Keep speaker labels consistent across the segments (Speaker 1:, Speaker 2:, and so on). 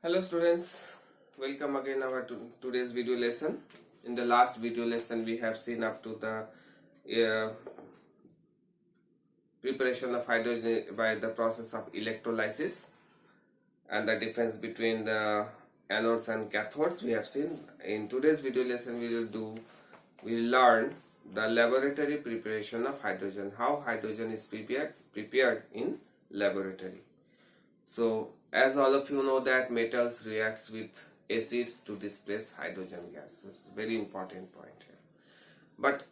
Speaker 1: Hello students, welcome again our today's video lesson. In the last video lesson we have seen up to the preparation of hydrogen by the process of electrolysis and the difference between the anodes and cathodes we have seen. In today's video lesson we will learn the laboratory preparation of hydrogen, how hydrogen is prepared in laboratory. So as all of you know that metals reacts with acids to displace hydrogen gas. So it's a very important point here. But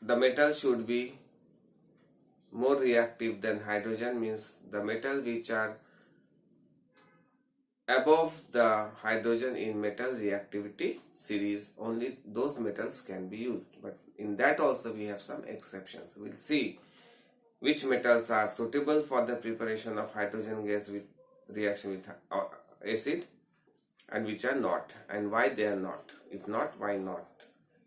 Speaker 1: the metal should be more reactive than hydrogen, means the metal which are above the hydrogen in metal reactivity series, only those metals can be used. But in that also we have some exceptions. We'll see which metals are suitable for the preparation of hydrogen gas with reaction with acid and which are not, and why they are not. If not, why not?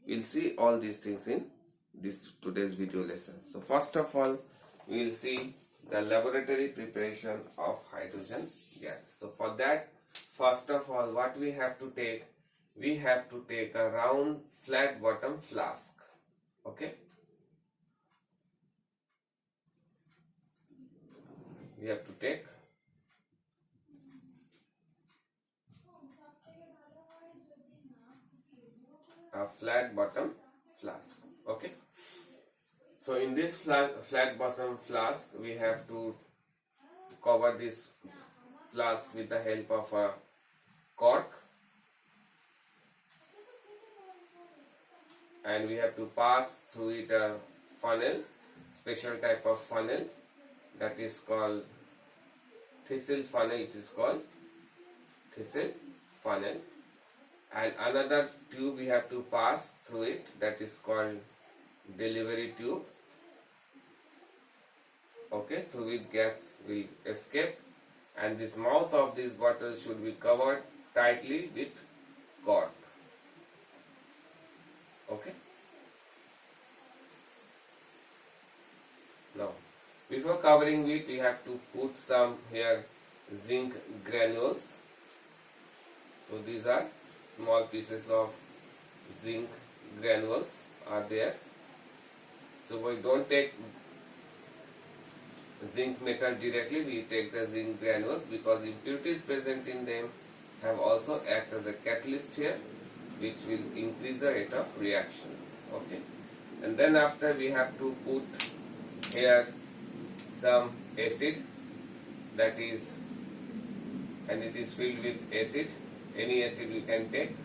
Speaker 1: We'll see all these things in this today's video lesson. So first of all, we will see the laboratory preparation of hydrogen gas. So for that, first of all, what we have to take? We have to take a round flat bottom flask. Okay. We have to take a flat bottom flask. Okay. So in this flat bottom flask, we have to cover this flask with the help of a cork, and we have to pass through it a funnel, special type of funnel that is called thistle funnel. It is called thistle funnel. And another tube we have to pass through it, that is called delivery tube. Okay, through which gas will escape, and this mouth of this bottle should be covered tightly with cork. Okay. Now, before covering it, we have to put some here zinc granules. So these are small pieces of zinc granules are there. So we don't take zinc metal directly, we take the zinc granules because impurities present in them have also act as a catalyst here, which will increase the rate of reactions. Okay, and then after we have to put here some acid, that is, and it is filled with acid. Any acid we can take,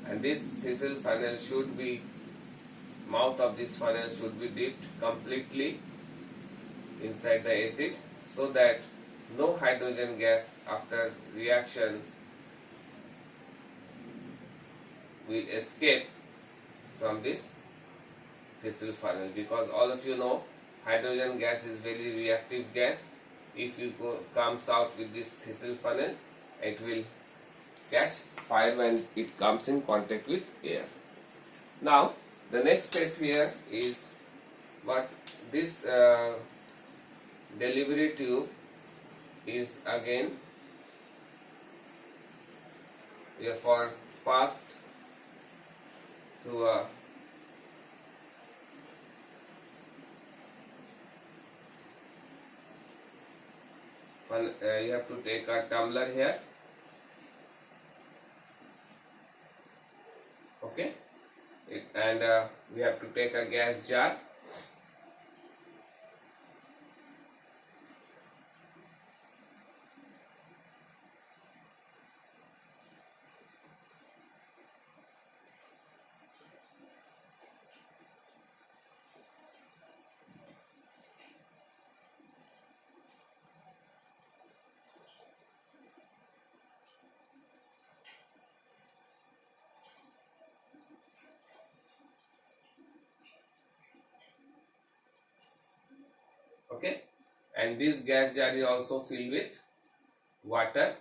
Speaker 1: and this thistle funnel should be, mouth of this funnel should be dipped completely inside the acid, so that no hydrogen gas after reaction will escape from this thistle funnel, because all of you know hydrogen gas is very reactive gas. If you comes out with this thistle funnel, it will catch fire when it comes in contact with air. Now the next step here is what this delivery tube is again therefore passed through a you have to take a tumbler here. Okay, and we have to take a gas jar. Okay, and this gas jar is also filled with water.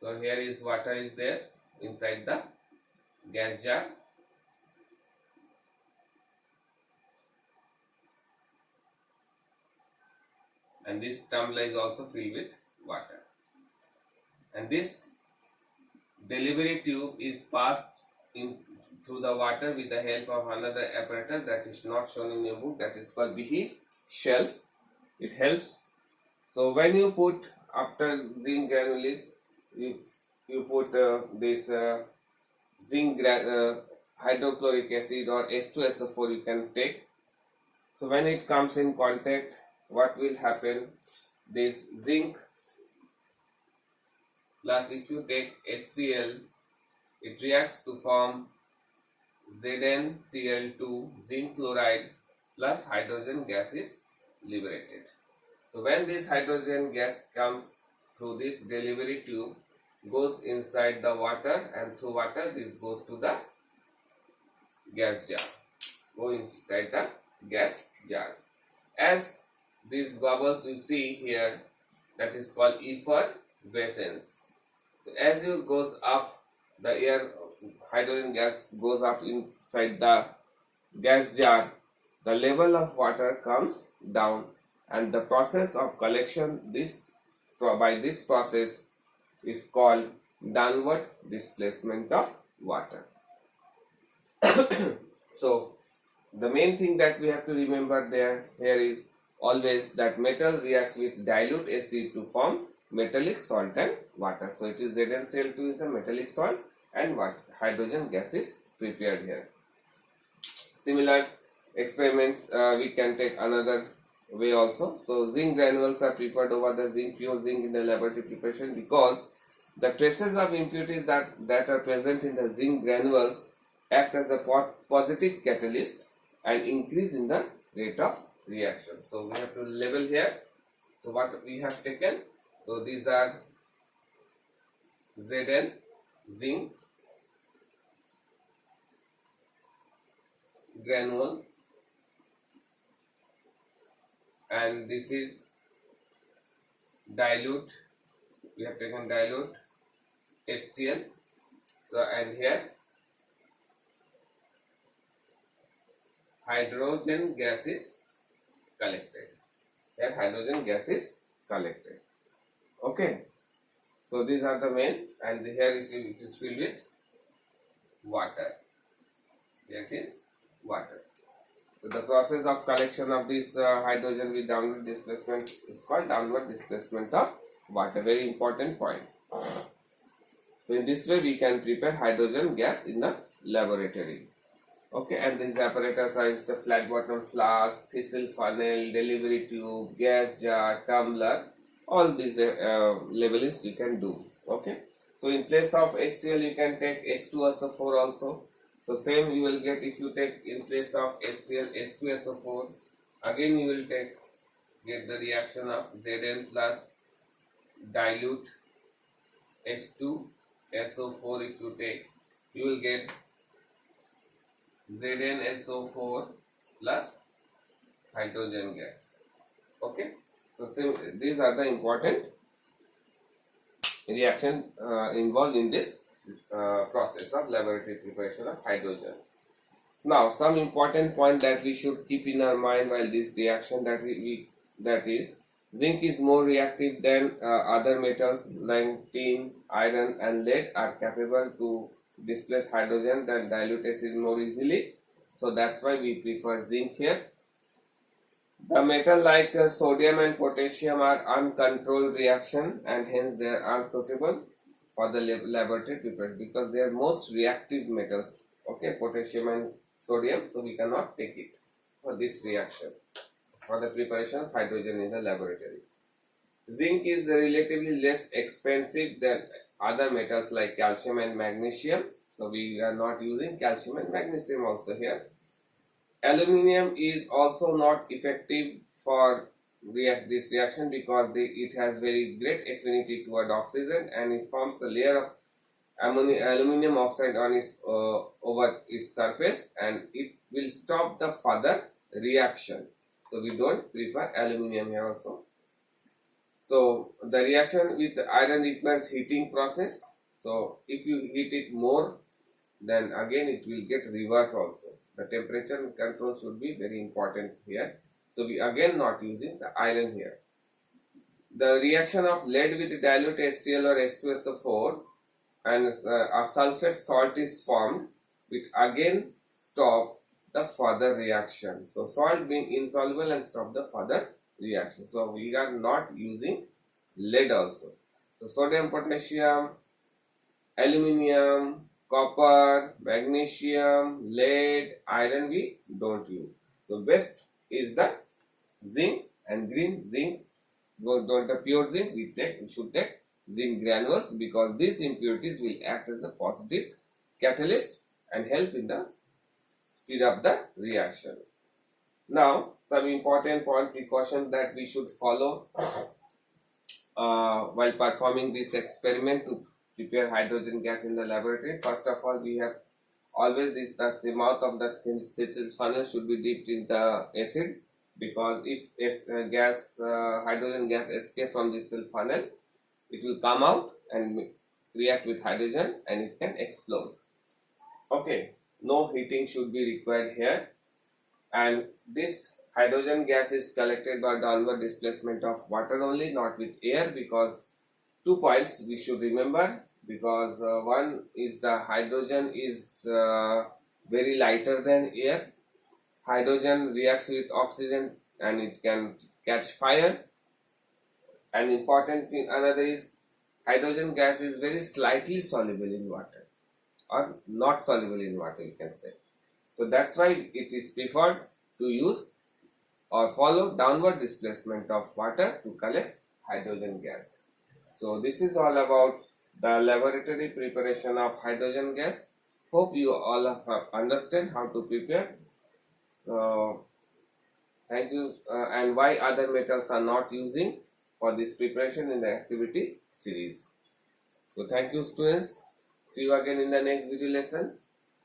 Speaker 1: So here is water is there inside the gas jar. and this tumbler is also filled with water, and this delivery tube is passed in through the water with the help of another apparatus that is not shown in your book, that is called beehive shelf. It helps. So when you put, after zinc granules, if you put this zinc hydrochloric acid or H2SO4 you can take. So when it comes in contact, what will happen? This zinc plus, if you take HCl, it reacts to form ZnCl2, zinc chloride plus hydrogen gas is liberated. So when this hydrogen gas comes through this delivery tube, goes inside the water, and through water this goes to the gas jar. Go inside the gas jar. As these bubbles you see here, that is called effervescence. So as it goes up, the air hydrogen gas goes up inside the gas jar, the level of water comes down, and the process of collection by this process is called downward displacement of water. So the main thing that we have to remember here is always that metal reacts with dilute acid to form metallic salt and water. So it is ZnCl2 is the metallic salt, and what hydrogen gas is prepared here. Similar experiments we can take another way also. So zinc granules are preferred over the pure zinc in the laboratory preparation because the traces of impurities that are present in the zinc granules act as a positive catalyst and increase in the rate of reaction. So we have to label here. So what we have taken, so these are Zn, zinc granule, and this is dilute, we have taken dilute HCl. So and here hydrogen gas is collected. Here hydrogen gas is collected. Okay. So these are the main, and here it is filled with water. Here it is water. So the process of collection of this hydrogen with downward displacement is called downward displacement of water. Very important point. So in this way we can prepare hydrogen gas in the laboratory. Okay, and these apparatus are the flat bottom flask, thistle funnel, delivery tube, gas jar, tumbler. All these labelings you can do. Okay, so in place of HCl you can take H2SO4 also. So same you will get if you take in place of HCl H2SO4. Again you will get the reaction of Zn plus dilute H2SO4. If you take, you will get ZnSO4 plus hydrogen gas. Okay, so these are the important reaction involved in this process of laboratory preparation of hydrogen. Now some important point that we should keep in our mind while this reaction, that is zinc is more reactive than other metals like tin, iron and lead are capable to displace hydrogen than dilute acid more easily. So that's why we prefer zinc here. The metal like sodium and potassium are uncontrolled reaction, and hence they are unsuitable for the laboratory preparation because they are most reactive metals. Okay, potassium and sodium, so we cannot take it for this reaction for the preparation of hydrogen in the laboratory. Zinc is relatively less expensive than other metals like calcium and magnesium, so we are not using calcium and magnesium also here. Aluminium is also not effective for this reaction because it has very great affinity toward oxygen, and it forms a layer of aluminium oxide on its over its surface, and it will stop the further reaction. So we don't prefer aluminium here also. So the reaction with iron requires heating process. So if you heat it more, then again it will get reverse also. The temperature control should be very important here. So we again not using the iron here. the reaction of lead with dilute HCl or H2SO4 and a sulfate salt is formed, which again stop the further reaction. So salt being insoluble and stop the further reaction. So we are not using lead also. So sodium, potassium, aluminium, copper, magnesium, lead, iron we don't use. So best is the zinc and green zinc. Don't the pure zinc we should take zinc granules, because these impurities will act as a positive catalyst and help in the speed up the reaction. Now some important precautions that we should follow while performing this experiment to prepare hydrogen gas in the laboratory. First of all, we have always this that the mouth of the thin funnel should be dipped in the acid, because if hydrogen gas escape from this funnel, it will come out and react with hydrogen and it can explode. Okay, no heating should be required here, and this hydrogen gas is collected by downward displacement of water only, not with air, because 2 points we should remember, because one is the hydrogen is very lighter than air. Hydrogen reacts with oxygen and it can catch fire. An important thing another is hydrogen gas is very slightly soluble in water, or not soluble in water you can say. So that's why it is preferred to use or follow downward displacement of water to collect hydrogen gas. So this is all about the laboratory preparation of hydrogen gas. Hope you all have understand how to prepare. So thank you, and why other metals are not using for this preparation in the activity series. So thank you students. See you again in the next video lesson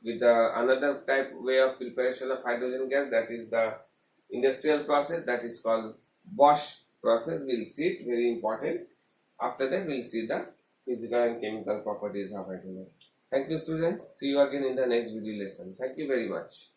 Speaker 1: with another type way of preparation of hydrogen gas, that is the industrial process, that is called Bosch process. We'll see it, very important. After that we'll see the physical and chemical properties of hydrogen. Thank you students. See you again in the next video lesson. Thank you very much.